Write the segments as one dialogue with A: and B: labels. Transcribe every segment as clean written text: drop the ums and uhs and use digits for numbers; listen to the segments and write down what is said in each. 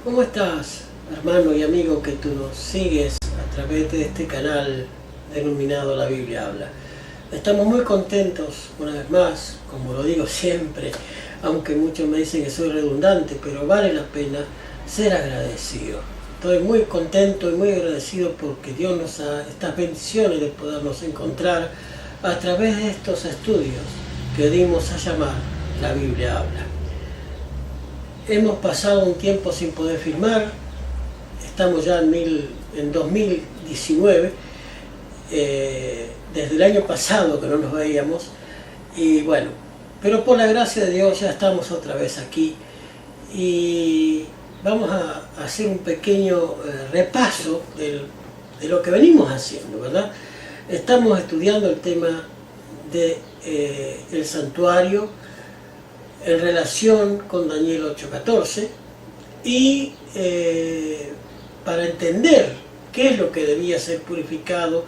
A: ¿Cómo estás, hermano y amigo que tú nos sigues a través de este canal denominado La Biblia Habla? Estamos muy contentos, una vez más, como lo digo siempre, aunque muchos me dicen que soy redundante, pero vale la pena ser agradecido. Estoy muy contento y muy agradecido porque Dios nos da estas bendiciones de podernos encontrar a través de estos estudios que dimos a llamar La Biblia Habla. Hemos pasado un tiempo sin poder filmar, estamos ya en 2019, desde el año pasado que no nos veíamos, y bueno, pero por la gracia de Dios ya estamos otra vez aquí y vamos a hacer un pequeño repaso de lo que venimos haciendo, ¿verdad? Estamos estudiando el tema de el santuario en relación con Daniel 8:14 y para entender qué es lo que debía ser purificado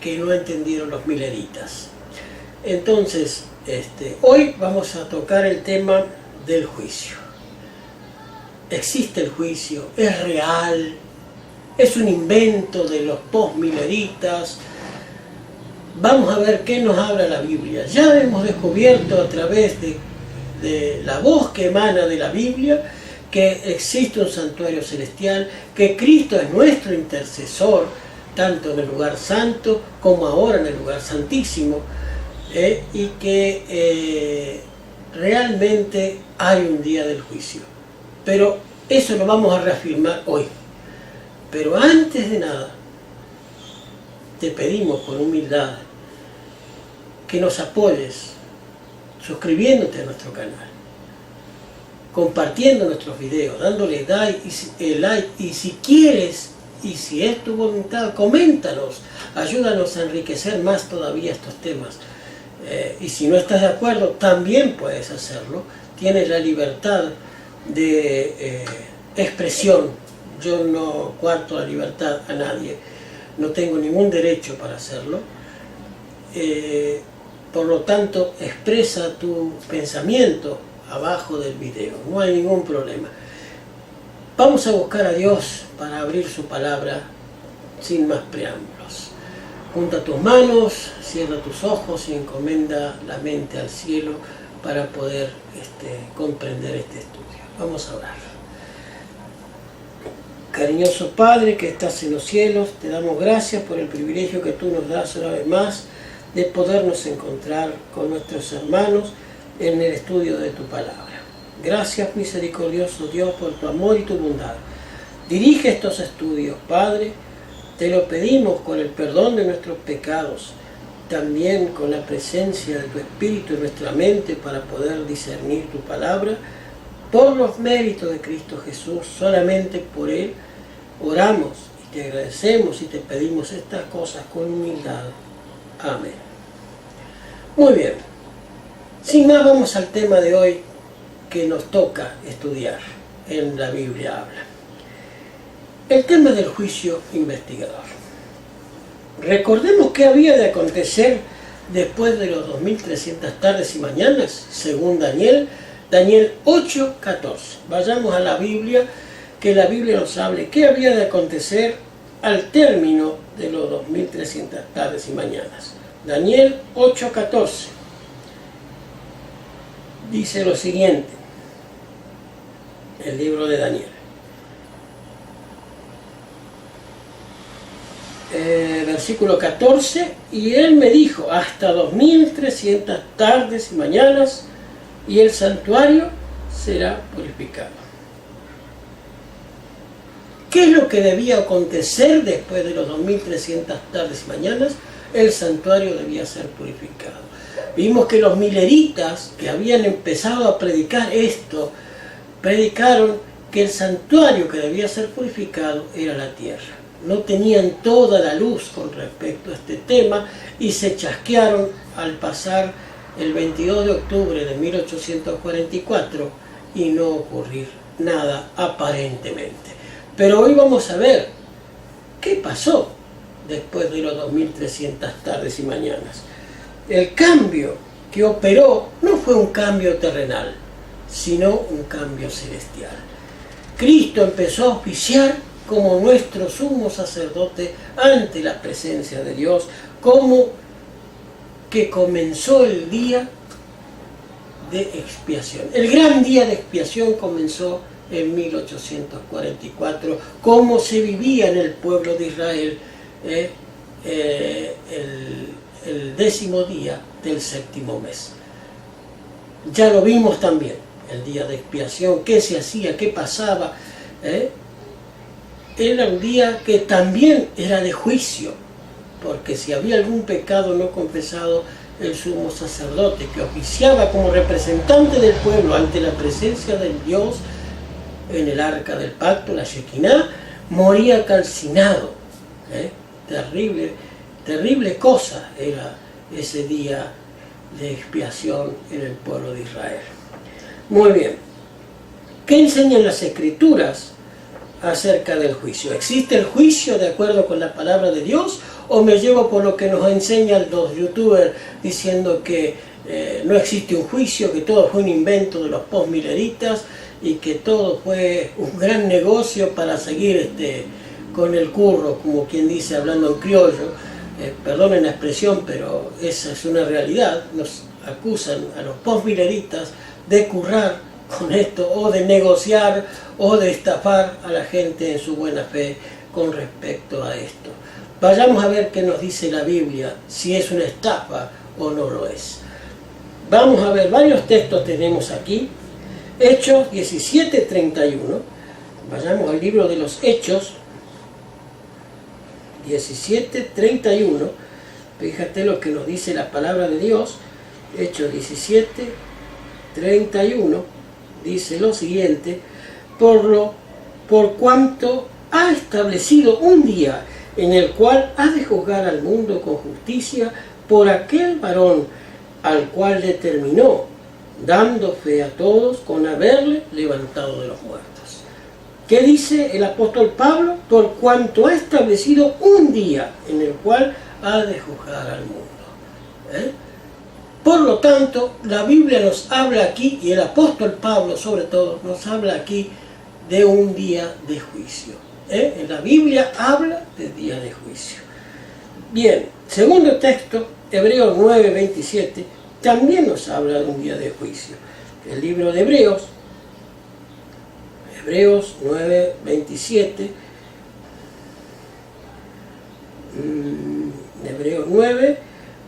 A: que no entendieron los mileritas. Entonces, hoy vamos a tocar el tema del juicio. ¿Existe el juicio? ¿Es real? ¿Es un invento de los postmileritas? Vamos a ver qué nos habla la Biblia. Ya hemos descubierto a través de la voz que emana de la Biblia que existe un santuario celestial, que Cristo es nuestro intercesor, tanto en el lugar santo como ahora en el lugar santísimo, y que realmente hay un día del juicio. Pero eso lo vamos a reafirmar hoy. Pero antes de nada, te pedimos con humildad que nos apoyes suscribiéndote a nuestro canal, compartiendo nuestros videos, dándole like y si quieres y si es tu voluntad, coméntanos, ayúdanos a enriquecer más todavía estos temas. Y si no estás de acuerdo, también puedes hacerlo, tienes la libertad de expresión. Yo no coarto la libertad a nadie, no tengo ningún derecho para hacerlo. Por lo tanto, expresa tu pensamiento abajo del video, no hay ningún problema. Vamos a buscar a Dios para abrir su palabra sin más preámbulos. Junta tus manos, cierra tus ojos y encomienda la mente al cielo para poder comprender este estudio. Vamos a orar. Cariñoso Padre que estás en los cielos, te damos gracias por el privilegio que tú nos das una vez más de podernos encontrar con nuestros hermanos en el estudio de tu palabra. Gracias, misericordioso Dios, por tu amor y tu bondad. Dirige estos estudios, Padre, te lo pedimos con el perdón de nuestros pecados, también con la presencia de tu Espíritu en nuestra mente para poder discernir tu palabra, por los méritos de Cristo Jesús, solamente por Él, oramos y te agradecemos y te pedimos estas cosas con humildad. Amén. Muy bien. Sin más, vamos al tema de hoy que nos toca estudiar en la Biblia Habla. El tema del juicio investigador. Recordemos qué había de acontecer después de los 2300 tardes y mañanas, según Daniel 8:14. Vayamos a la Biblia, que la Biblia nos hable qué había de acontecer al término de los 2300 tardes y mañanas. Daniel 8:14 dice lo siguiente, el libro de Daniel. Versículo 14, y él me dijo, hasta 2300 tardes y mañanas, y el santuario será purificado. ¿Qué es lo que debía acontecer después de los 2300 tardes y mañanas? El santuario debía ser purificado. Vimos que los mileritas que habían empezado a predicar esto, predicaron que el santuario que debía ser purificado era la tierra. No tenían toda la luz con respecto a este tema y se chasquearon al pasar el 22 de octubre de 1844 y no ocurrir nada aparentemente. Pero hoy vamos a ver qué pasó después de los 2300 tardes y mañanas. El cambio que operó no fue un cambio terrenal, sino un cambio celestial. Cristo empezó a oficiar como nuestro sumo sacerdote ante la presencia de Dios, como que comenzó el día de expiación. El gran día de expiación comenzó en 1844, como se vivía en el pueblo de Israel el 10º día del 7º mes. Ya lo vimos también, el día de expiación, qué se hacía, qué pasaba. Era un día que también era de juicio, porque si había algún pecado no confesado, el sumo sacerdote, que oficiaba como representante del pueblo ante la presencia del Dios en el arca del pacto, la Shekinah, moría calcinado. Terrible cosa era ese día de expiación en el pueblo de Israel. Muy bien. ¿Qué enseñan las Escrituras acerca del juicio? ¿Existe el juicio de acuerdo con la palabra de Dios? ¿O me llevo por lo que nos enseñan los youtubers diciendo que no existe un juicio, que todo fue un invento de los postmileristas y que todo fue un gran negocio para seguir con el curro, como quien dice, hablando en criollo? Perdonen la expresión, pero esa es una realidad. Nos acusan a los postmileristas de currar con esto, o de negociar, o de estafar a la gente en su buena fe con respecto a esto. Vayamos a ver qué nos dice la Biblia, si es una estafa o no lo es. Vamos a ver, varios textos tenemos aquí. Hechos 17:31. Vayamos al libro de los Hechos 17:31. Fíjate lo que nos dice la palabra de Dios. Hechos 17:31 dice lo siguiente: por cuanto ha establecido un día en el cual ha de juzgar al mundo con justicia por aquel varón al cual determinó, dando fe a todos con haberle levantado de los muertos. ¿Qué dice el apóstol Pablo? Por cuanto ha establecido un día en el cual ha de juzgar al mundo. Por lo tanto, la Biblia nos habla aquí, y el apóstol Pablo sobre todo, nos habla aquí de un día de juicio. En la Biblia habla de día de juicio. Bien, segundo texto, Hebreos 9:27, también nos habla de un día de juicio. El libro de Hebreos 9:27, Hebreos 9,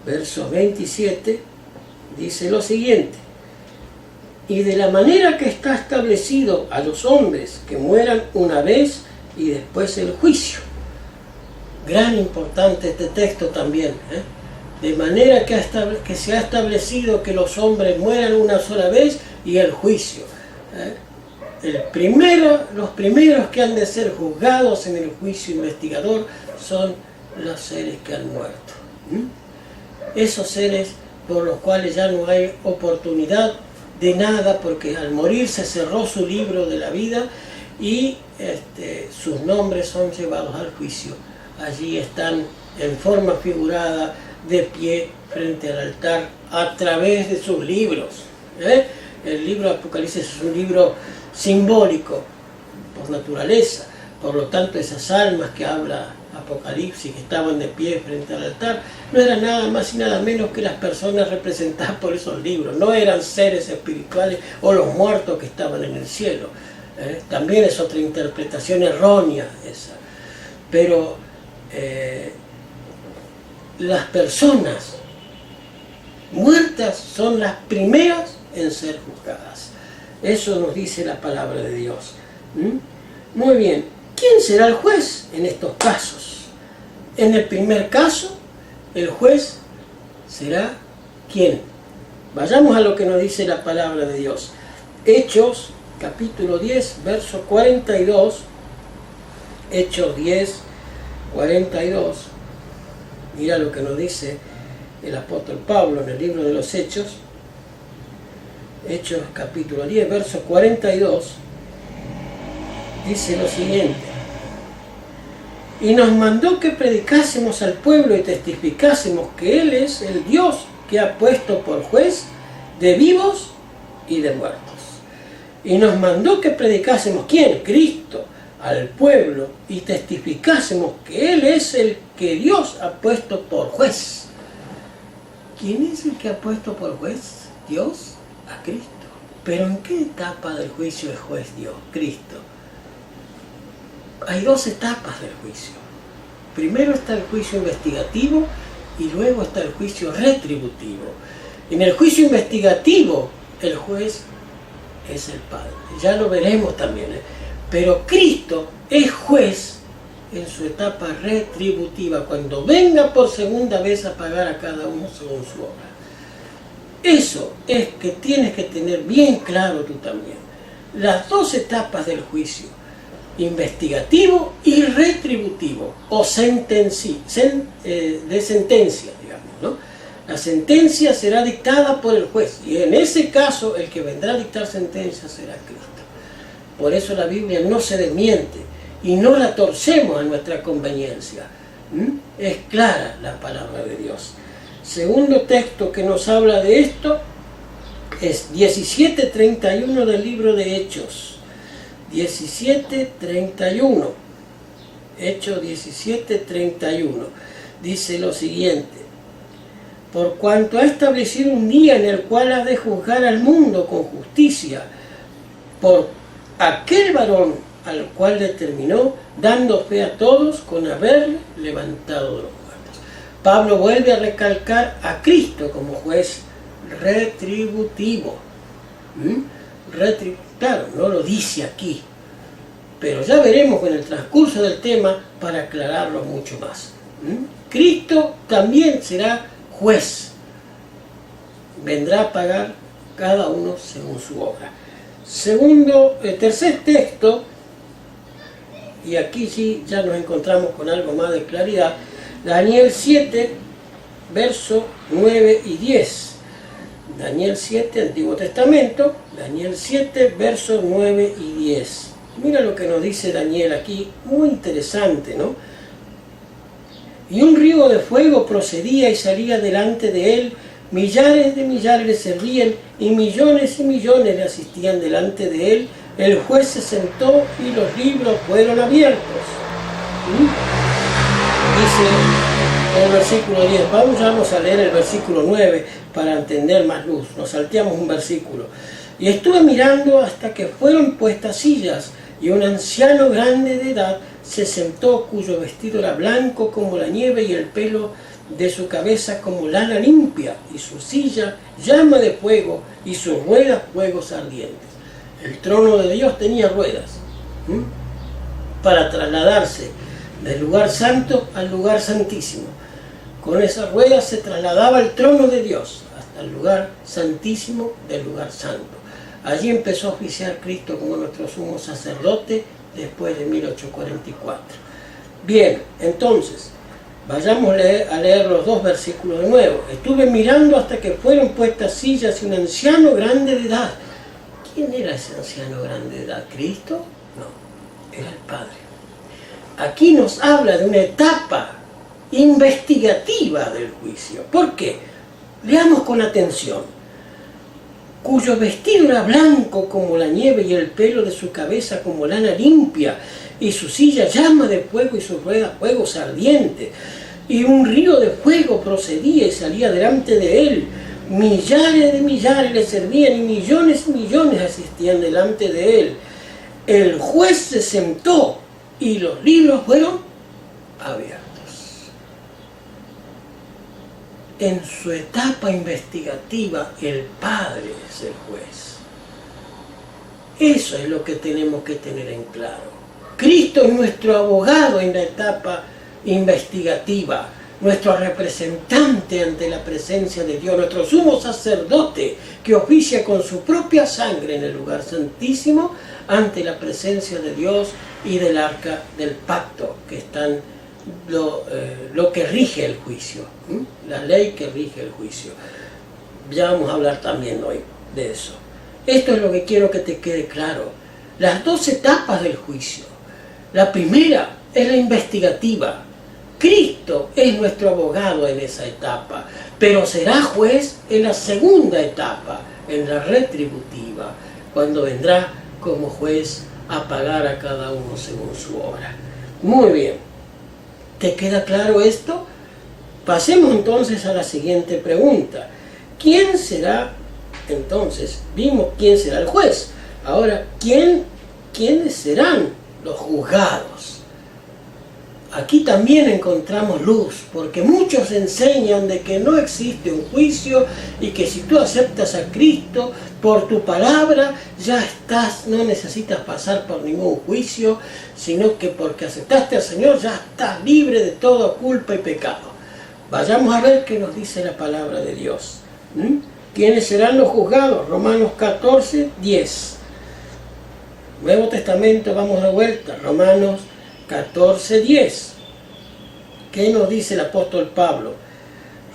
A: verso 27, dice lo siguiente: y de la manera que está establecido a los hombres que mueran una vez y después el juicio. Gran importante este texto también. De manera que se ha establecido que los hombres mueran una sola vez y el juicio. Los primeros que han de ser juzgados en el juicio investigador son los seres que han muerto. Esos seres por los cuales ya no hay oportunidad de nada, porque al morir se cerró su libro de la vida y sus nombres son llevados al juicio. Allí están en forma figurada, de pie frente al altar, a través de sus libros. El libro de Apocalipsis es un libro simbólico por naturaleza. Por lo tanto, esas almas que habla Apocalipsis, que estaban de pie frente al altar, no eran nada más y nada menos que las personas representadas por esos libros. No eran seres espirituales o los muertos que estaban en el cielo. También es otra interpretación errónea esa. Pero las personas muertas son las primeras en ser juzgadas. Eso nos dice la palabra de Dios. Muy bien. ¿Quién será el juez en estos casos? En el primer caso, el juez será ¿quién? Vayamos a lo que nos dice la palabra de Dios. Hechos, capítulo 10, verso 42. Hechos 10, 42. Mira lo que nos dice el apóstol Pablo en el libro de los Hechos. Hechos, capítulo 10, verso 42. Dice lo siguiente: y nos mandó que predicásemos al pueblo y testificásemos que Él es el Dios que ha puesto por juez de vivos y de muertos. y nos mandó que predicásemos, ¿quién? Cristo, al pueblo, y testificásemos que Él es el que Dios ha puesto por juez. ¿Quién es el que ha puesto por juez? Dios, a Cristo. ¿Pero en qué etapa del juicio es juez Dios? Cristo. Hay dos etapas del juicio. Primero está el juicio investigativo y luego está el juicio retributivo. En el juicio investigativo, el juez es el Padre. Ya lo veremos también. Pero Cristo es juez en su etapa retributiva, cuando venga por segunda vez a pagar a cada uno según su obra. Eso es que tienes que tener bien claro tú también. Las dos etapas del juicio, investigativo y retributivo, o de sentencia, digamos, ¿no? La sentencia será dictada por el juez, y en ese caso el que vendrá a dictar sentencia será Cristo. Por eso la Biblia no se desmiente y no la torcemos a nuestra conveniencia. Es clara la palabra de Dios. Segundo texto que nos habla de esto es 17:31 del libro de Hechos. 17:31. Hechos 17:31. Dice lo siguiente: por cuanto ha establecido un día en el cual ha de juzgar al mundo con justicia, por aquel varón al cual determinó, dando fe a todos con haberle levantado de los muertos. Pablo vuelve a recalcar a Cristo como juez retributivo. Claro, no lo dice aquí, pero ya veremos en el transcurso del tema para aclararlo mucho más. Cristo también será juez. Vendrá a pagar cada uno según su obra. Tercer texto, y aquí sí ya nos encontramos con algo más de claridad, Daniel 7, versos 9 y 10. Daniel 7, Antiguo Testamento, Daniel 7, versos 9 y 10. Mira lo que nos dice Daniel aquí, muy interesante, ¿no? Y un río de fuego procedía y salía delante de él, millares de millares le servían y millones le asistían delante de él. El juez se sentó y los libros fueron abiertos. Dice el versículo 10, vamos a leer el versículo 9 para entender más luz, nos salteamos un versículo. Y estuve mirando hasta que fueron puestas sillas, y un anciano grande de edad se sentó, cuyo vestido era blanco como la nieve y el pelo de su cabeza como lana limpia, y su silla llama de fuego y sus ruedas fuegos ardientes. El trono de Dios tenía ruedas para trasladarse del lugar santo al lugar santísimo. Con esas ruedas se trasladaba el trono de Dios hasta el lugar santísimo del lugar santo. Allí empezó a oficiar Cristo como nuestro sumo sacerdote después de 1844. Bien, entonces, vayamos a leer los dos versículos de nuevo. Estuve mirando hasta que fueron puestas sillas y un anciano grande de edad. ¿Quién era ese anciano grande de edad? ¿Cristo? No, era el Padre. Aquí nos habla de una etapa investigativa del juicio. ¿Por qué? Leamos con atención. Cuyo vestido era blanco como la nieve y el pelo de su cabeza como lana limpia, y su silla llama de fuego y sus ruedas fuegos ardientes. Y un río de fuego procedía y salía delante de él. Millares de millares le servían y millones asistían delante de él. El juez se sentó y los libros fueron abiertos. En su etapa investigativa, el Padre es el juez. Eso es lo que tenemos que tener en claro. Cristo es nuestro abogado en la etapa investigativa, nuestro representante ante la presencia de Dios, nuestro sumo sacerdote que oficia con su propia sangre en el lugar santísimo ante la presencia de Dios y del arca del pacto, que están lo que rige el juicio, la ley que rige el juicio. Ya vamos a hablar también hoy de eso. Esto es lo que quiero que te quede claro. Las dos etapas del juicio. La primera es la investigativa. Cristo es nuestro abogado en esa etapa, pero será juez en la segunda etapa, en la retributiva, cuando vendrá como juez a pagar a cada uno según su obra. Muy bien. ¿Te queda claro esto? Pasemos entonces a la siguiente pregunta. ¿Quién será entonces? Vimos quién será el juez. Ahora, ¿quiénes serán los juzgados? Aquí también encontramos luz, porque muchos enseñan de que no existe un juicio y que si tú aceptas a Cristo por tu palabra, ya estás, no necesitas pasar por ningún juicio, sino que porque aceptaste al Señor ya estás libre de toda culpa y pecado. Vayamos a ver qué nos dice la palabra de Dios. ¿Quiénes serán los juzgados? Romanos 14, 10. Nuevo Testamento, vamos de vuelta, Romanos 14, 10. ¿Qué nos dice el apóstol Pablo?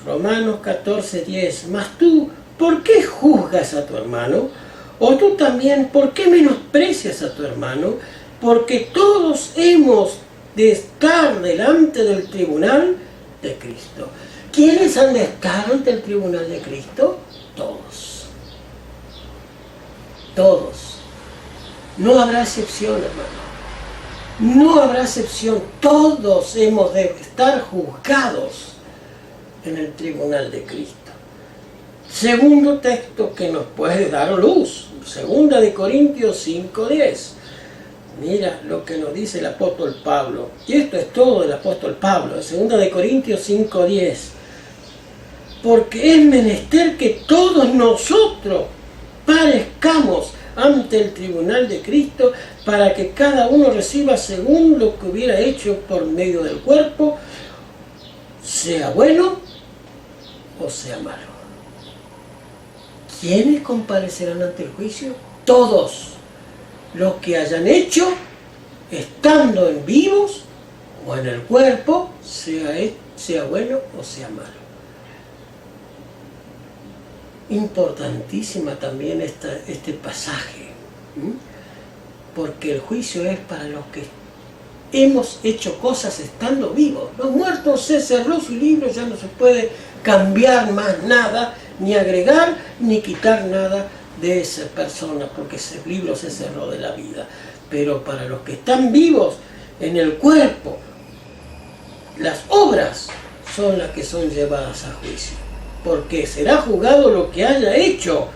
A: Romanos 14, 10. Mas tú, ¿por qué juzgas a tu hermano? O tú también, ¿por qué menosprecias a tu hermano? Porque todos hemos de estar delante del tribunal de Cristo. ¿Quiénes han de estar ante el tribunal de Cristo? Todos. Todos. No habrá excepción, hermano. No habrá excepción. Todos hemos de estar juzgados en el tribunal de Cristo. Segundo texto que nos puede dar luz. Segunda de Corintios 5:10. Mira lo que nos dice el apóstol Pablo. Y esto es todo del apóstol Pablo. Segunda de Corintios 5:10. Porque es menester que todos nosotros parezcamos ante el tribunal de Cristo, para que cada uno reciba según lo que hubiera hecho por medio del cuerpo, sea bueno o sea malo. ¿Quiénes comparecerán ante el juicio? Todos los que hayan hecho, estando en vivos o en el cuerpo, sea bueno o sea malo. Importantísima también este pasaje, porque el juicio es para los que hemos hecho cosas estando vivos. Los muertos, se cerró su libro, ya no se puede cambiar más nada, ni agregar ni quitar nada de esa persona, porque ese libro se cerró de la vida. Pero para los que están vivos en el cuerpo, las obras son las que son llevadas a juicio, porque será juzgado lo que haya hecho,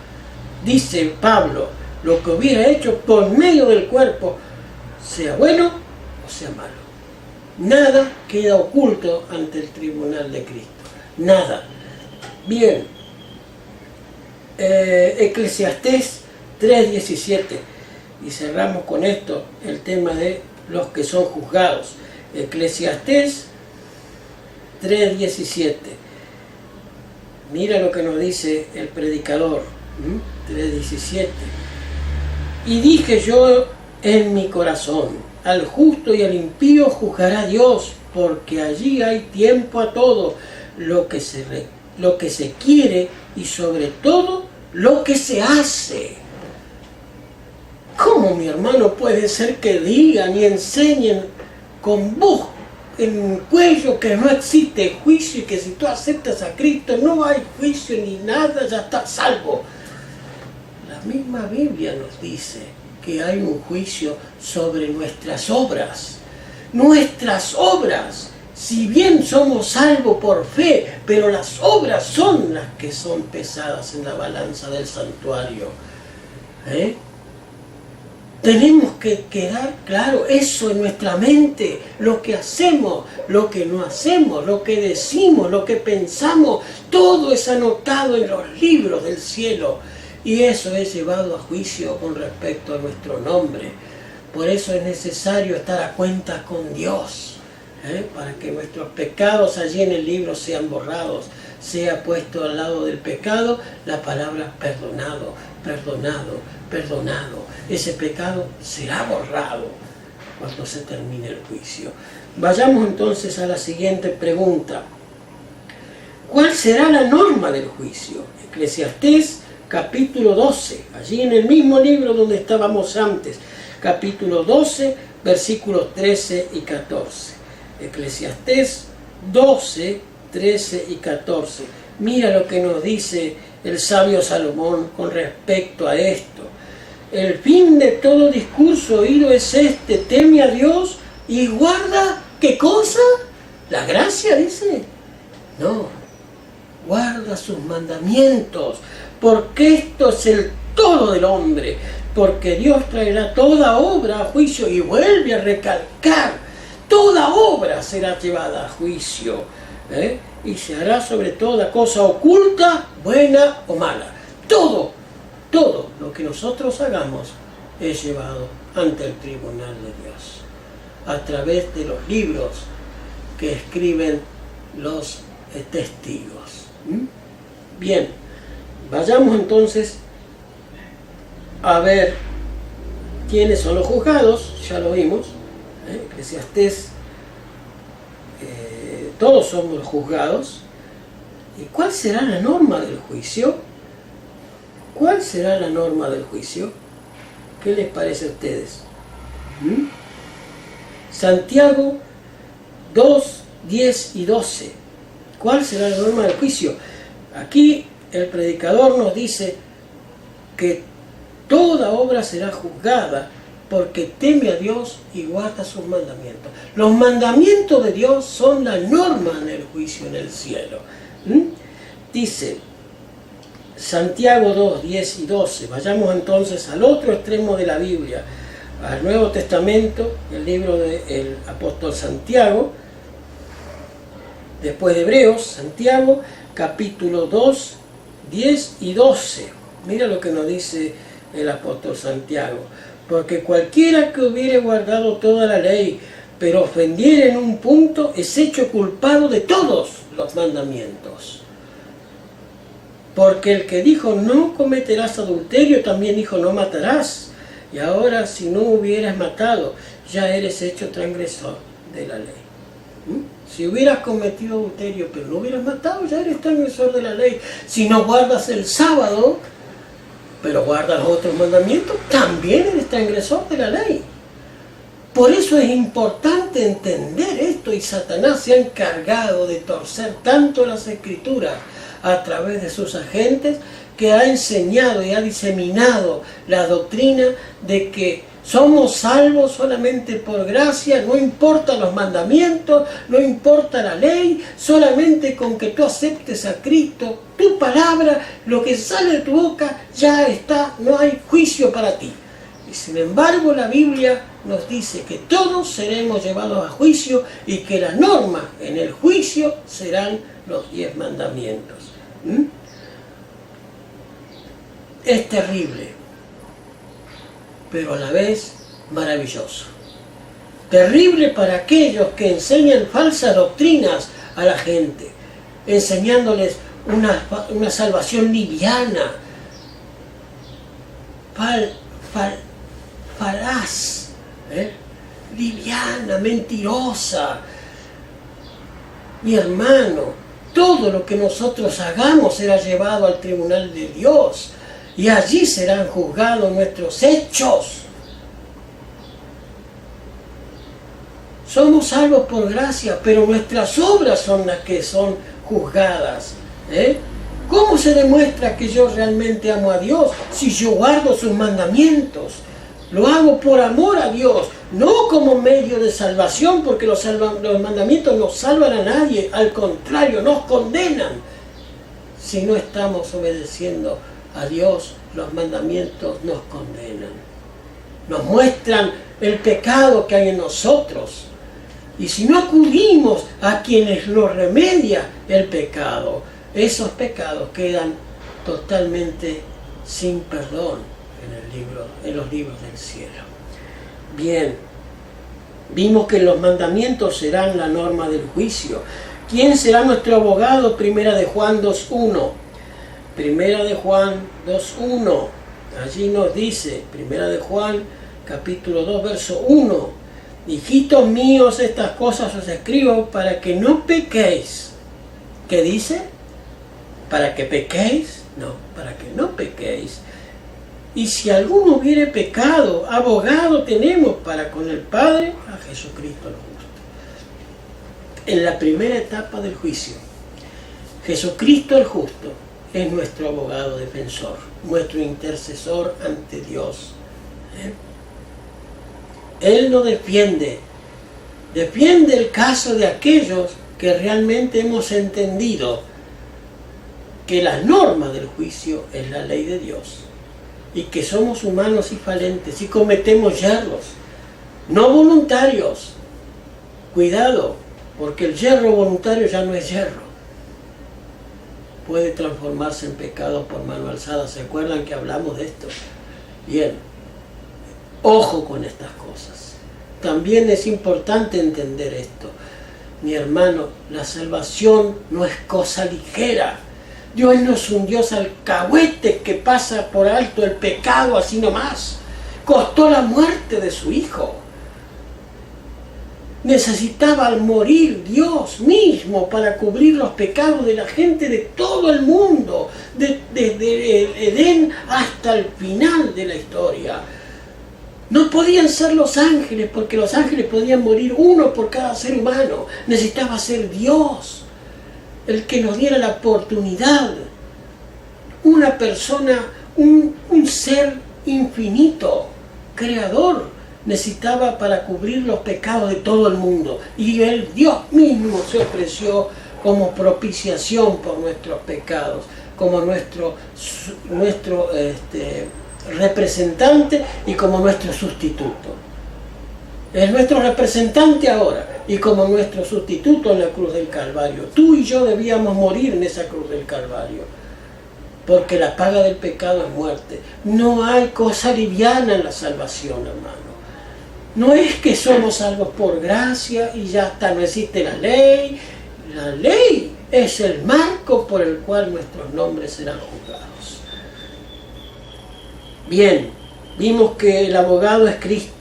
A: dice Pablo, lo que hubiera hecho por medio del cuerpo, sea bueno o sea malo. Nada queda oculto ante el tribunal de Cristo. Nada. Bien. Eclesiastés 3:17. Y cerramos con esto el tema de los que son juzgados. Eclesiastés 3:17. Mira lo que nos dice el predicador, 3:17. Y dije yo en mi corazón, al justo y al impío juzgará Dios, porque allí hay tiempo a todo lo que se quiere y sobre todo lo que se hace. ¿Cómo, mi hermano, puede ser que digan y enseñen con voz en el cuello que no existe juicio y que si tú aceptas a Cristo no hay juicio ni nada, ya estás salvo? La misma Biblia nos dice que hay un juicio sobre nuestras obras. Nuestras obras, si bien somos salvos por fe, pero las obras son las que son pesadas en la balanza del santuario. Tenemos que quedar claro eso en nuestra mente, lo que hacemos, lo que no hacemos, lo que decimos, lo que pensamos, todo es anotado en los libros del cielo y eso es llevado a juicio con respecto a nuestro nombre. Por eso es necesario estar a cuenta con Dios, para que nuestros pecados allí en el libro sean borrados, sea puesto al lado del pecado la palabra perdonado, perdonado, perdonado. Ese pecado será borrado cuando se termine el juicio. Vayamos entonces a la siguiente pregunta. ¿Cuál será la norma del juicio? Eclesiastés capítulo 12, allí en el mismo libro donde estábamos antes, capítulo 12, versículos 13 y 14. Eclesiastés 12, 13 y 14. Mira lo que nos dice el sabio Salomón con respecto a esto. el fin de todo discurso oído es este: teme a Dios y guarda, ¿qué cosa? ¿La gracia, dice? No, guarda sus mandamientos, porque esto es el todo del hombre, porque Dios traerá toda obra a juicio, y vuelve a recalcar, toda obra será llevada a juicio, y se hará sobre toda cosa oculta, buena o mala. Todo lo que nosotros hagamos es llevado ante el tribunal de Dios, a través de los libros que escriben los testigos. Bien, vayamos entonces a ver quiénes son los juzgados. Ya lo vimos, Eclesiastés, todos somos juzgados. ¿Y cuál será la norma del juicio? ¿Cuál será la norma del juicio? ¿Qué les parece a ustedes? Santiago 2, 10 y 12. ¿Cuál será la norma del juicio? Aquí el predicador nos dice que toda obra será juzgada porque teme a Dios y guarda sus mandamientos. Los mandamientos de Dios son la norma en el juicio en el cielo. Dice Santiago 2, 10 y 12. Vayamos entonces al otro extremo de la Biblia, al Nuevo Testamento, el libro del apóstol Santiago, después de Hebreos, Santiago, capítulo 2, 10 y 12. Mira lo que nos dice el apóstol Santiago: porque cualquiera que hubiere guardado toda la ley, pero ofendiere en un punto, es hecho culpado de todos los mandamientos. Porque el que dijo no cometerás adulterio, también dijo no matarás. Y ahora, si no hubieras matado, ya eres hecho transgresor de la ley. Si hubieras cometido adulterio, pero no hubieras matado, ya eres transgresor de la ley. Si no guardas el sábado, pero guardas los otros mandamientos, también eres transgresor de la ley. Por eso es importante entender esto, y Satanás se ha encargado de torcer tanto las Escrituras a través de sus agentes, que ha enseñado y ha diseminado la doctrina de que somos salvos solamente por gracia, no importa los mandamientos, no importa la ley, solamente con que tú aceptes a Cristo, tu palabra, lo que sale de tu boca, ya está, no hay juicio para ti. Y sin embargo la Biblia nos dice que todos seremos llevados a juicio y que la norma en el juicio serán los 10 mandamientos. Es terrible, pero a la vez maravilloso. Terrible para aquellos que enseñan falsas doctrinas a la gente, enseñándoles una salvación liviana, falaz, liviana, mentirosa. Mi hermano, todo lo que nosotros hagamos será llevado al tribunal de Dios, y allí serán juzgados nuestros hechos. Somos salvos por gracia, pero nuestras obras son las que son juzgadas. ¿Cómo se demuestra que yo realmente amo a Dios? Si yo guardo sus mandamientos. Lo hago por amor a Dios, no como medio de salvación, porque los mandamientos no salvan a nadie, al contrario, nos condenan. Si no estamos obedeciendo a Dios, los mandamientos nos condenan. Nos muestran el pecado que hay en nosotros. Y si no acudimos a quienes lo remedia el pecado, esos pecados quedan totalmente sin perdón en los libros del cielo. Bien, vimos que los mandamientos serán la norma del juicio. ¿Quién será nuestro abogado? Primera de Juan 2.1. Primera de Juan 2.1. Allí nos dice, Primera de Juan, capítulo 2, verso 1. Hijitos míos, estas cosas os escribo para que no pequéis. ¿Qué dice? ¿Para que pequéis? No, para que no pequéis. Y si alguno hubiere pecado, abogado tenemos para con el Padre, a Jesucristo el justo. En la primera etapa del juicio, Jesucristo el justo es nuestro abogado defensor, nuestro intercesor ante Dios Él no defiende, defiende el caso de aquellos que realmente hemos entendido que la norma del juicio es la ley de Dios y que somos humanos y falentes y cometemos yerros, no voluntarios. Cuidado, porque el yerro voluntario ya no es yerro. Puede transformarse en pecado por mano alzada. ¿Se acuerdan que hablamos de esto? Bien, ojo con estas cosas. También es importante entender esto. Mi hermano, la salvación no es cosa ligera. Dios no es un Dios alcahuete que pasa por alto el pecado así nomás. Costó la muerte de su Hijo. Necesitaba morir Dios mismo para cubrir los pecados de la gente de todo el mundo, desde Edén hasta el final de la historia. No podían ser los ángeles, porque los ángeles podían morir uno por cada ser humano. Necesitaba ser Dios el que nos diera la oportunidad. Una persona, un ser infinito, creador, necesitaba para cubrir los pecados de todo el mundo. Y el Dios mismo se ofreció como propiciación por nuestros pecados, como nuestro representante y como nuestro sustituto. Es nuestro representante ahora y como nuestro sustituto en la cruz del Calvario. Tú y yo debíamos morir en esa cruz del Calvario, porque la paga del pecado es muerte. No hay cosa liviana en la salvación, hermano. No es que somos salvos por gracia y ya está, no existe la ley. La ley es el marco por el cual nuestros nombres serán juzgados. Bien, vimos que el abogado es Cristo.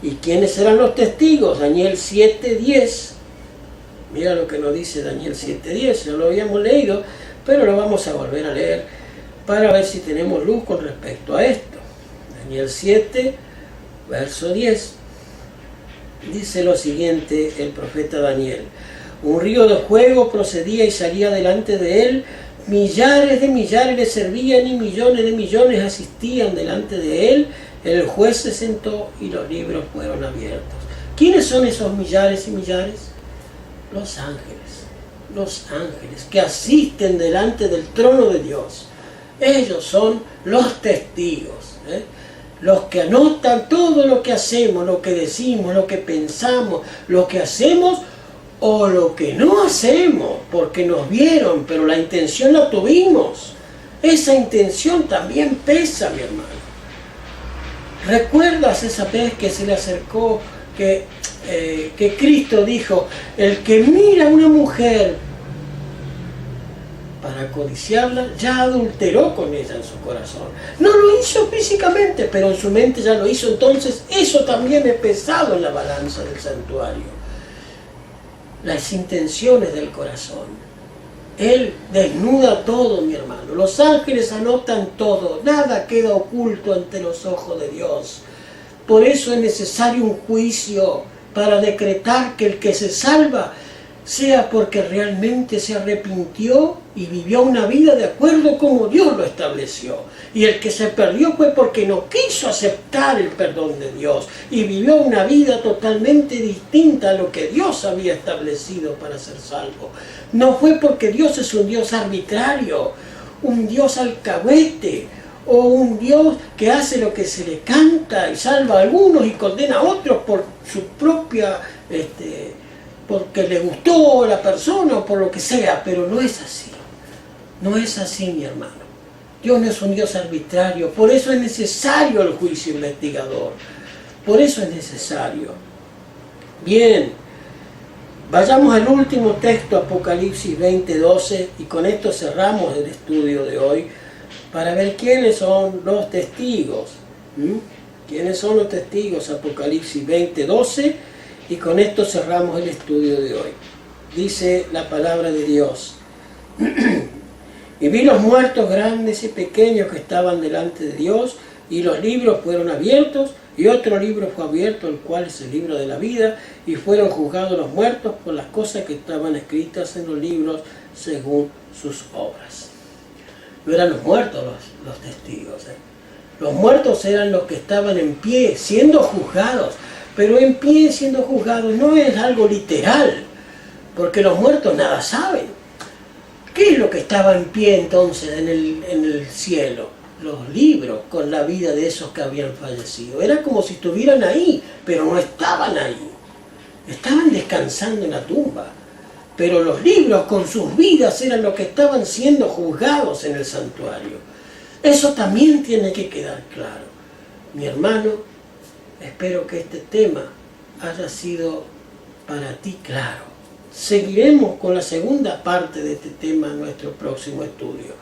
A: ¿Y quiénes serán los testigos? Daniel 7:10. Mira lo que nos dice Daniel 7:10. Ya lo habíamos leído, pero lo vamos a volver a leer para ver si tenemos luz con respecto a esto. Daniel 7, verso 10. Dice lo siguiente el profeta Daniel: un río de fuego procedía y salía delante de él, millares de millares le servían y millones de millones asistían delante de él. El juez se sentó y los libros fueron abiertos. ¿Quiénes son esos millares y millares? Los ángeles que asisten delante del trono de Dios. Ellos son los testigos, los que anotan todo lo que hacemos, lo que decimos, lo que pensamos, lo que hacemos o lo que no hacemos, porque nos vieron, pero la intención la tuvimos. Esa intención también pesa, mi hermano. ¿Recuerdas esa vez que se le acercó, que Cristo dijo: el que mira a una mujer para codiciarla, ya adulteró con ella en su corazón? No lo hizo físicamente, pero en su mente ya lo hizo. Entonces eso también es pesado en la balanza del santuario. Las intenciones del corazón. Él desnuda todo, mi hermano. Los ángeles anotan todo. Nada queda oculto ante los ojos de Dios. Por eso es necesario un juicio para decretar que el que se salva sea porque realmente se arrepintió y vivió una vida de acuerdo como Dios lo estableció. Y el que se perdió fue porque no quiso aceptar el perdón de Dios y vivió una vida totalmente distinta a lo que Dios había establecido para ser salvo. No fue porque Dios es un Dios arbitrario, un Dios alcahuete, o un Dios que hace lo que se le canta y salva a algunos y condena a otros por su propia... porque le gustó la persona o por lo que sea, pero no es así. No es así, mi hermano. Dios no es un Dios arbitrario, por eso es necesario el juicio investigador. Por eso es necesario. Bien, vayamos al último texto, Apocalipsis 20:12, y con esto cerramos el estudio de hoy, para ver quiénes son los testigos. ¿Quiénes son los testigos? Apocalipsis 20:12. Y con esto cerramos el estudio de hoy. Dice la palabra de Dios: y vi los muertos grandes y pequeños que estaban delante de Dios, y los libros fueron abiertos, y otro libro fue abierto, el cual es el libro de la vida, y fueron juzgados los muertos por las cosas que estaban escritas en los libros según sus obras. No eran los muertos los testigos, Los muertos eran los que estaban en pie, siendo juzgados. Pero en pie, siendo juzgados, no es algo literal, porque los muertos nada saben. ¿Qué es lo que estaba en pie entonces en el cielo? Los libros con la vida de esos que habían fallecido. Era como si estuvieran ahí, pero no estaban ahí. Estaban descansando en la tumba. Pero los libros con sus vidas eran los que estaban siendo juzgados en el santuario. Eso también tiene que quedar claro. Mi hermano, espero que este tema haya sido para ti claro. Seguiremos con la segunda parte de este tema en nuestro próximo estudio.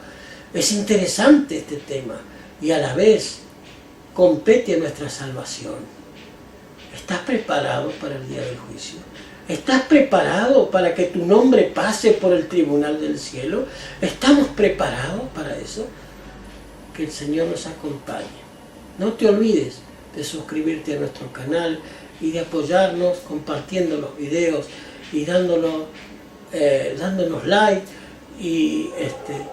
A: Es interesante este tema y a la vez compete a nuestra salvación. ¿Estás preparado para el día del juicio? ¿Estás preparado para que tu nombre pase por el tribunal del cielo? ¿Estamos preparados para eso? Que el Señor nos acompañe. No te olvides de suscribirte a nuestro canal y de apoyarnos compartiendo los videos y dándonos like y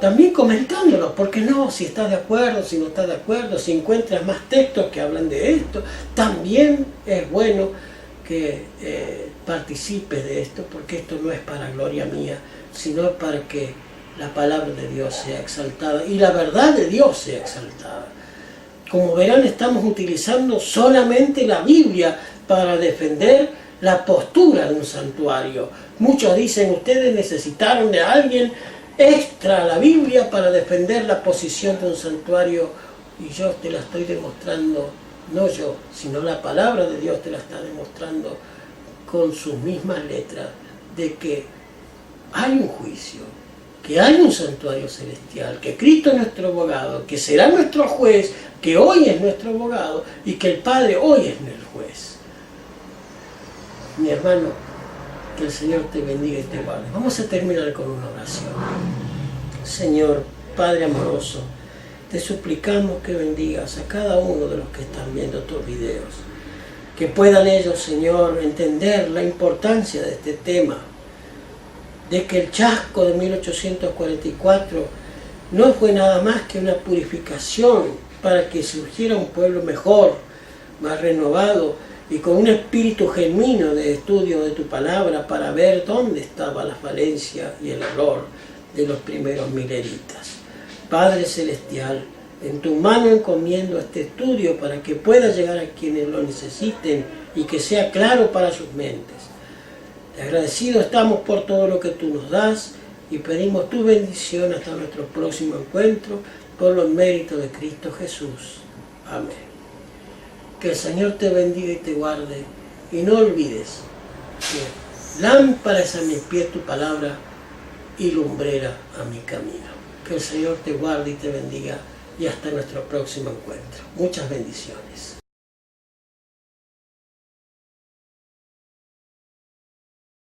A: también comentándonos, ¿por qué no? Si estás de acuerdo, si no estás de acuerdo, si encuentras más textos que hablan de esto, también es bueno que participes de esto, porque esto no es para gloria mía, sino para que la palabra de Dios sea exaltada y la verdad de Dios sea exaltada. Como verán, estamos utilizando solamente la Biblia para defender la postura de un santuario. Muchos dicen, ustedes necesitaron de alguien extra a la Biblia para defender la posición de un santuario, y yo te la estoy demostrando, no yo, sino la palabra de Dios te la está demostrando con sus mismas letras, de que hay un juicio, que hay un santuario celestial, que Cristo es nuestro abogado, que será nuestro juez, que hoy es nuestro abogado y que el Padre hoy es el juez. Mi hermano, que el Señor te bendiga y te guarde. Vamos a terminar con una oración. Señor, Padre amoroso, te suplicamos que bendigas a cada uno de los que están viendo tus videos. Que puedan ellos, Señor, entender la importancia de este tema, de que el chasco de 1844 no fue nada más que una purificación para que surgiera un pueblo mejor, más renovado y con un espíritu genuino de estudio de tu palabra para ver dónde estaba la falencia y el error de los primeros mileritas. Padre Celestial, en tu mano encomiendo este estudio para que pueda llegar a quienes lo necesiten y que sea claro para sus mentes. Agradecidos estamos por todo lo que tú nos das y pedimos tu bendición hasta nuestro próximo encuentro por los méritos de Cristo Jesús. Amén. Que el Señor te bendiga y te guarde y no olvides que lámpara es a mis pies tu palabra y lumbrera a mi camino. Que el Señor te guarde y te bendiga y hasta nuestro próximo encuentro. Muchas bendiciones.